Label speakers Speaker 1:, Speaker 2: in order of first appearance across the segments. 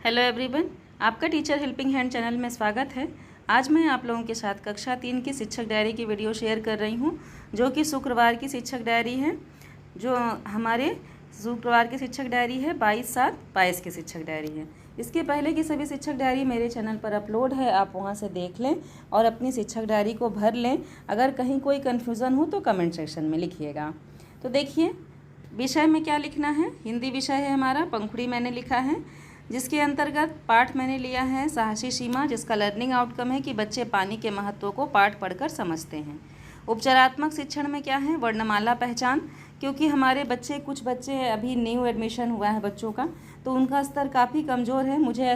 Speaker 1: Hello everyone, आपका teacher helping hand channel में स्वागत है। आज मैं आप लोगों के साथ कक्षा 3 की शिक्षक डायरी की वीडियो शेयर कर रही हूं, जो कि शुक्रवार की शिक्षक डायरी है। जो हमारे शुक्रवार की शिक्षक डायरी है 22/7/22 की शिक्षक डायरी है। इसके पहले की सभी शिक्षक डायरी मेरे चैनल पर अपलोड है, आप वहां से देख लें और अपनी शिक्षक डायरी को भर लें। अगर कहीं कोई कन्फ्यूज़न हो तो कमेंट सेक्शन में लिखिएगा। तो देखिए विषय में क्या लिखना है। हिंदी विषय है हमारा, पंखुड़ी मैंने लिखा है, जिसके अंतर्गत पाठ मैंने लिया है साहसी सीमा, जिसका लर्निंग आउटकम है कि बच्चे पानी के महत्व को पाठ पढ़कर समझते हैं। उपचारात्मक शिक्षण में क्या है, वर्णमाला पहचान, क्योंकि हमारे बच्चे कुछ बच्चे अभी न्यू एडमिशन हुआ है बच्चों का, तो उनका स्तर काफ़ी कमज़ोर है। मुझे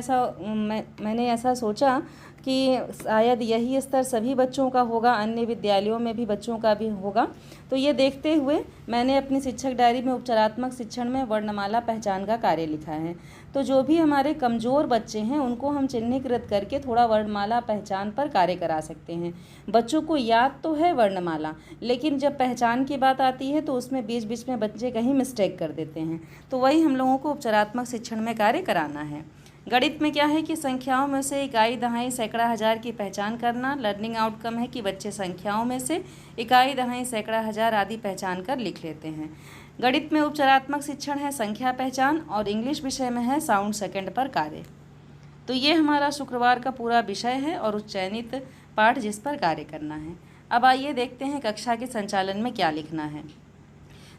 Speaker 1: मैंने ऐसा सोचा कि शायद यही स्तर सभी बच्चों का होगा, अन्य विद्यालयों में भी बच्चों का भी होगा। तो ये देखते हुए मैंने अपनी शिक्षक डायरी में उपचारात्मक शिक्षण में वर्णमाला पहचान का कार्य लिखा है। तो जो भी हमारे कमज़ोर बच्चे हैं उनको हम चिन्हीकृत करके थोड़ा वर्णमाला पहचान पर कार्य करा सकते हैं। बच्चों को याद तो है वर्णमाला, लेकिन जब पहचान की बात आती है तो उसमें बीच बीच में बच्चे कहीं मिस्टेक कर देते हैं। तो वही हम लोगों को उपचारात्मक शिक्षण में कार्य कराना है। गणित में क्या है कि संख्याओं में से इकाई, दहाई, सैकड़ा, हजार की पहचान करना। लर्निंग आउटकम है कि बच्चे संख्याओं में से इकाई, दहाई, सैकड़ा, हजार आदि पहचान कर लिख लेते हैं। गणित में उपचारात्मक शिक्षण है संख्या पहचान, और इंग्लिश विषय में है साउंड सेकंड पर कार्य। तो ये हमारा शुक्रवार का पूरा विषय है और उस चयनित पाठ जिस पर कार्य करना है। अब आइए देखते हैं कक्षा के संचालन में क्या लिखना है।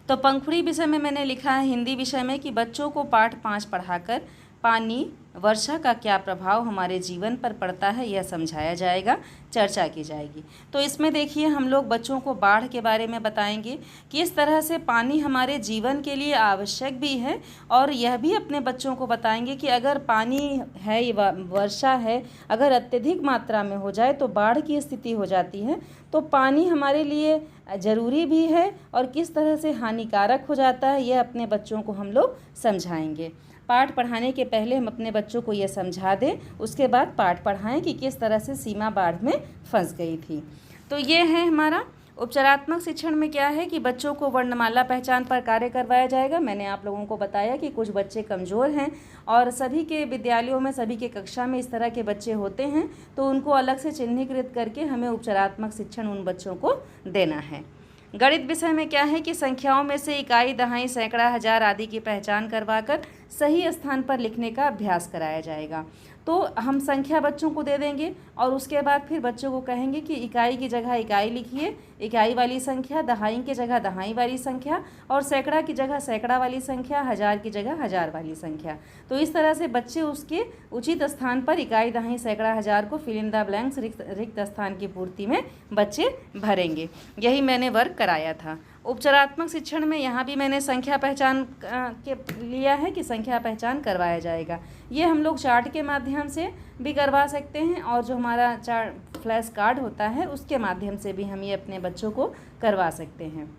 Speaker 1: तो पंखुड़ी विषय में मैंने लिखा है हिंदी विषय में कि बच्चों को पाठ 5 पढ़ाकर पानी, वर्षा का क्या प्रभाव हमारे जीवन पर पड़ता है यह समझाया जाएगा, चर्चा की जाएगी। तो इसमें देखिए हम लोग बच्चों को बाढ़ के बारे में बताएंगे कि इस तरह से पानी हमारे जीवन के लिए आवश्यक भी है, और यह भी अपने बच्चों को बताएंगे कि अगर पानी है, वर्षा है, अगर अत्यधिक मात्रा में हो जाए तो बाढ़ की स्थिति हो जाती है। तो पानी हमारे लिए ज़रूरी भी है और किस तरह से हानिकारक हो जाता है यह अपने बच्चों को हम लोग समझाएंगे। पाठ पढ़ाने के पहले हम अपने बच्चों को ये समझा दें, उसके बाद पाठ पढ़ाएं कि किस तरह से सीमा बाढ़ में फंस गई थी। तो ये है हमारा उपचारात्मक शिक्षण में क्या है कि बच्चों को वर्णमाला पहचान पर कार्य करवाया जाएगा। मैंने आप लोगों को बताया कि कुछ बच्चे कमज़ोर हैं और सभी के विद्यालयों में, सभी के कक्षा में इस तरह के बच्चे होते हैं, तो उनको अलग से चिन्हीकृत करके हमें उपचारात्मक शिक्षण उन बच्चों को देना है। गणित विषय में क्या है कि संख्याओं में से इकाई, दहाई, सैकड़ा, हजार आदि की पहचान करवाकर सही स्थान पर लिखने का अभ्यास कराया जाएगा। तो हम संख्या बच्चों को दे देंगे और उसके बाद फिर बच्चों को कहेंगे कि इकाई की जगह इकाई लिखिए, इकाई वाली संख्या, दहाई की जगह दहाई वाली संख्या, और सैकड़ा की जगह सैकड़ा वाली संख्या, हजार की जगह हजार वाली संख्या। तो इस तरह से बच्चे उसके उचित स्थान पर इकाई, दहाई, सैकड़ा, हजार को फिल इन द ब्लैंक्स, रिक्त स्थान की पूर्ति में बच्चे भरेंगे। यही मैंने वर्क कराया था। उपचारात्मक शिक्षण में यहाँ भी मैंने संख्या पहचान के लिया है कि संख्या पहचान करवाया जाएगा। ये हम लोग चार्ट के माध्यम से भी करवा सकते हैं, और जो हमारा चार्ट फ्लैश कार्ड होता है उसके माध्यम से भी हम ये अपने बच्चों को करवा सकते हैं।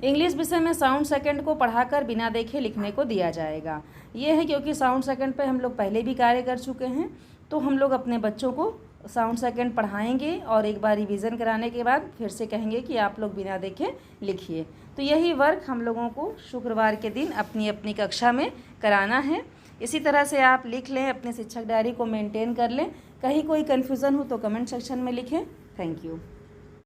Speaker 1: इंग्लिश विषय में साउंड सेकंड को पढ़ाकर बिना देखे लिखने को दिया जाएगा। ये है क्योंकि साउंड सेकंड पे हम लोग पहले भी कार्य कर चुके हैं, तो हम लोग अपने बच्चों को साउंड सेकंड पढ़ाएंगे और एक बार रिवीजन कराने के बाद फिर से कहेंगे कि आप लोग बिना देखे लिखिए। तो यही वर्क हम लोगों को शुक्रवार के दिन अपनी अपनी कक्षा में कराना है। इसी तरह से आप लिख लें, अपने शिक्षक डायरी को मेंटेन कर लें। कहीं कोई कन्फ्यूज़न हो तो कमेंट सेक्शन में लिखें। Thank you.